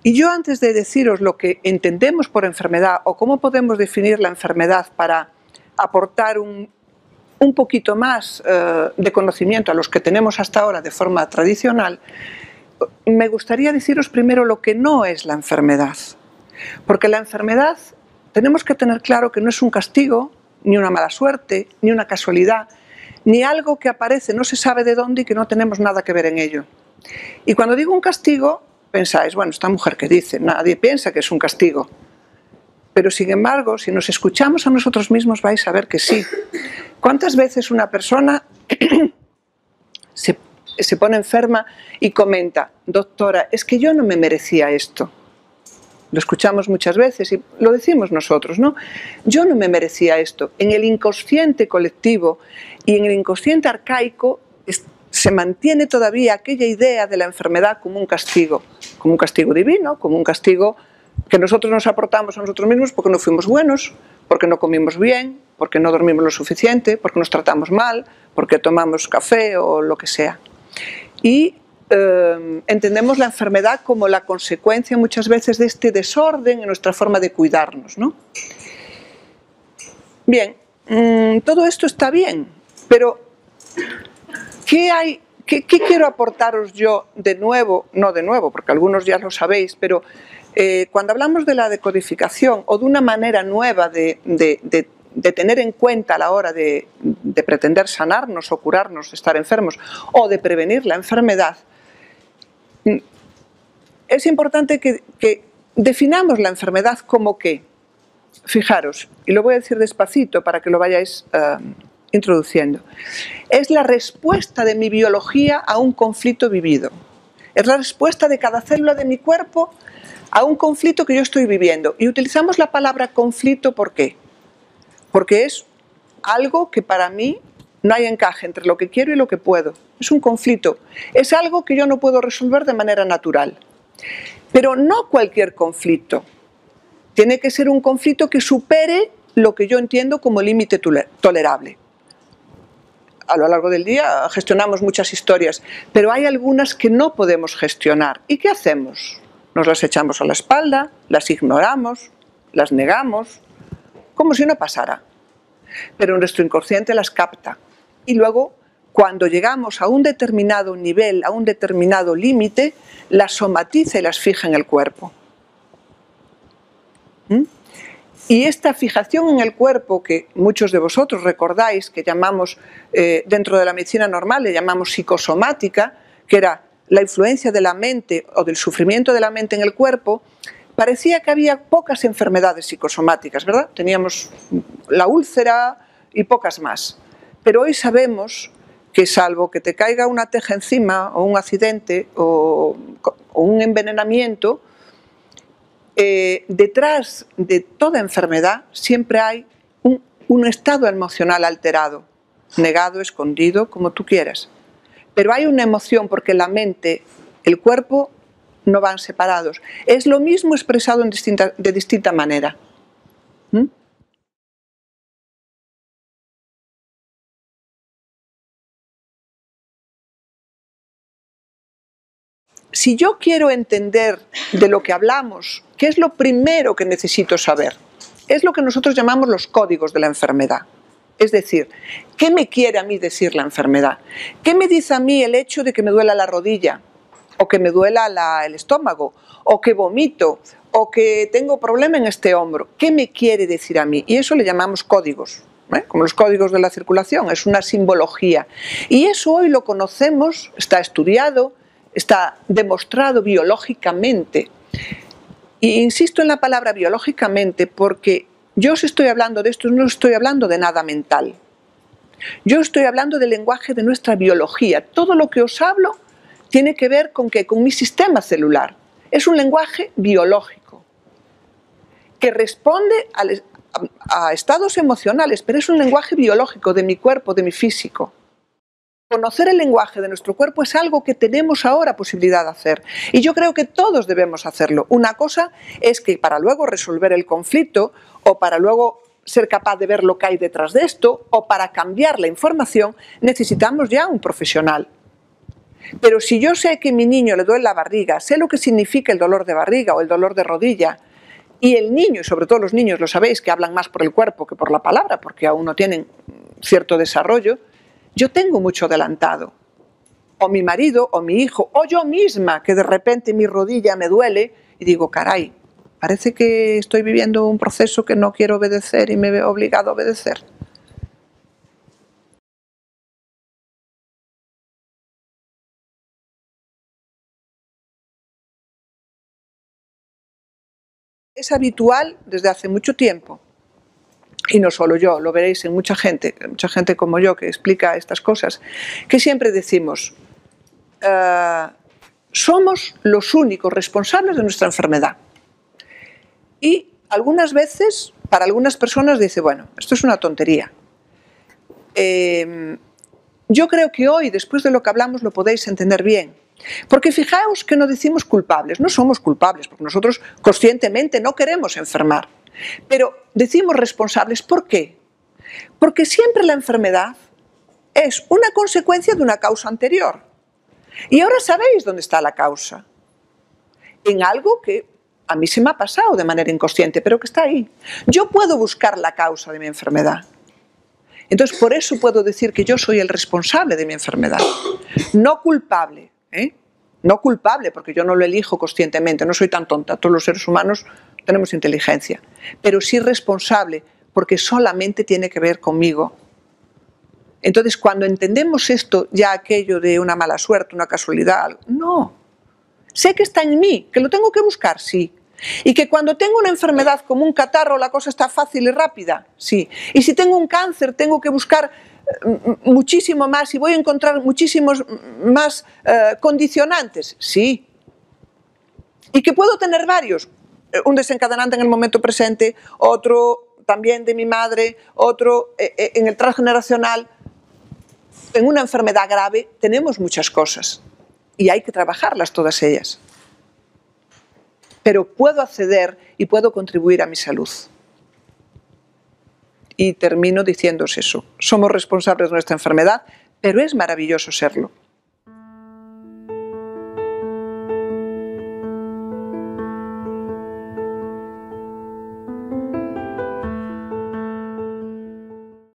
Y yo, antes de deciros lo que entendemos por enfermedad o cómo podemos definir la enfermedad para aportar un poquito más de conocimiento a los que tenemos hasta ahora de forma tradicional, me gustaría deciros primero lo que no es la enfermedad. Porque la enfermedad tenemos que tener claro que no es un castigo, ni una mala suerte, ni una casualidad, ni algo que aparece no se sabe de dónde y que no tenemos nada que ver en ello. Y cuando digo un castigo, pensáis, bueno, esta mujer que dice, nadie piensa que es un castigo. Pero sin embargo, si nos escuchamos a nosotros mismos vais a ver que sí. ¿Cuántas veces una persona se pone enferma y comenta, doctora, es que yo no me merecía esto? Lo escuchamos muchas veces y lo decimos nosotros, ¿no? Yo no me merecía esto. En el inconsciente colectivo y en el inconsciente arcaico se mantiene todavía aquella idea de la enfermedad como un castigo divino, como un castigo que nosotros nos aportamos a nosotros mismos porque no fuimos buenos, porque no comimos bien, porque no dormimos lo suficiente, porque nos tratamos mal, porque tomamos café o lo que sea. Y entendemos la enfermedad como la consecuencia muchas veces de este desorden en nuestra forma de cuidarnos, ¿no? Bien, todo esto está bien, pero ¿qué quiero aportaros yo de nuevo? No de nuevo, porque algunos ya lo sabéis, pero cuando hablamos de la decodificación o de una manera nueva de tener en cuenta a la hora de pretender sanarnos o curarnos de estar enfermos o de prevenir la enfermedad, es importante que definamos la enfermedad como qué. Fijaros, y lo voy a decir despacito para que lo vayáis introduciendo. Es la respuesta de mi biología a un conflicto vivido. Es la respuesta de cada célula de mi cuerpo a un conflicto que yo estoy viviendo. Y utilizamos la palabra conflicto, ¿por qué? Porque es algo que para mí no hay encaje entre lo que quiero y lo que puedo. Es un conflicto. Es algo que yo no puedo resolver de manera natural. Pero no cualquier conflicto. Tiene que ser un conflicto que supere lo que yo entiendo como límite tolerable. A lo largo del día gestionamos muchas historias, pero hay algunas que no podemos gestionar. ¿Y qué hacemos? Nos las echamos a la espalda, las ignoramos, las negamos, como si no pasara. Pero nuestro inconsciente las capta. Y luego, cuando llegamos a un determinado nivel, a un determinado límite, las somatiza y las fija en el cuerpo. Y esta fijación en el cuerpo, que muchos de vosotros recordáis que llamamos, dentro de la medicina normal, le llamamos psicosomática, que era la influencia de la mente o del sufrimiento de la mente en el cuerpo, parecía que había pocas enfermedades psicosomáticas, ¿verdad? Teníamos la úlcera y pocas más. Pero hoy sabemos que salvo que te caiga una teja encima o un accidente o un envenenamiento, detrás de toda enfermedad siempre hay un estado emocional alterado, negado, escondido, como tú quieras. Pero hay una emoción porque la mente, el cuerpo no van separados. Es lo mismo expresado de distinta manera. Si yo quiero entender de lo que hablamos, ¿qué es lo primero que necesito saber? Es lo que nosotros llamamos los códigos de la enfermedad. Es decir, ¿qué me quiere a mí decir la enfermedad? ¿Qué me dice a mí el hecho de que me duela la rodilla? O que me duela el estómago, o que vomito, o que tengo problema en este hombro. ¿Qué me quiere decir a mí? Y eso le llamamos códigos, como los códigos de la circulación, es una simbología. Y eso hoy lo conocemos, está estudiado, está demostrado biológicamente. Y insisto en la palabra biológicamente porque yo os estoy hablando de esto, no estoy hablando de nada mental. Yo estoy hablando del lenguaje de nuestra biología. Todo lo que os hablo tiene que ver con mi sistema celular. Es un lenguaje biológico que responde a estados emocionales, pero es un lenguaje biológico de mi cuerpo, de mi físico. Conocer el lenguaje de nuestro cuerpo es algo que tenemos ahora posibilidad de hacer. Y yo creo que todos debemos hacerlo. Una cosa es que para luego resolver el conflicto o para luego ser capaz de ver lo que hay detrás de esto o para cambiar la información necesitamos ya un profesional. Pero si yo sé que a mi niño le duele la barriga, sé lo que significa el dolor de barriga o el dolor de rodilla, y el niño, y sobre todo los niños, lo sabéis, que hablan más por el cuerpo que por la palabra, porque aún no tienen cierto desarrollo, yo tengo mucho adelantado. O mi marido, o mi hijo, o yo misma, que de repente mi rodilla me duele, y digo, caray, parece que estoy viviendo un proceso que no quiero obedecer y me veo obligado a obedecer. Es habitual desde hace mucho tiempo, y no solo yo, lo veréis en mucha gente como yo que explica estas cosas, que siempre decimos, somos los únicos responsables de nuestra enfermedad. Y algunas veces, para algunas personas dice, bueno, esto es una tontería. Yo creo que hoy, después de lo que hablamos, lo podéis entender bien. Porque fijaos que no decimos culpables, no somos culpables, porque nosotros conscientemente no queremos enfermar. Pero decimos responsables, ¿por qué? Porque siempre la enfermedad es una consecuencia de una causa anterior. Y ahora sabéis dónde está la causa. En algo que a mí se me ha pasado de manera inconsciente, pero que está ahí. Yo puedo buscar la causa de mi enfermedad. Entonces, por eso puedo decir que yo soy el responsable de mi enfermedad. No culpable, no culpable, porque yo no lo elijo conscientemente, no soy tan tonta, todos los seres humanos tenemos inteligencia, pero sí responsable, porque solamente tiene que ver conmigo. Entonces, cuando entendemos esto, ya aquello de una mala suerte, una casualidad, no. Sé que está en mí, que lo tengo que buscar, sí. Y que cuando tengo una enfermedad como un catarro, la cosa está fácil y rápida, sí. Y si tengo un cáncer, tengo que buscar muchísimo más y voy a encontrar muchísimos más condicionantes, sí. Y que puedo tener varios, un desencadenante en el momento presente, otro también de mi madre, otro en el transgeneracional. En una enfermedad grave tenemos muchas cosas y hay que trabajarlas todas ellas. Pero puedo acceder y puedo contribuir a mi salud. Y termino diciéndos eso. Somos responsables de nuestra enfermedad, pero es maravilloso serlo.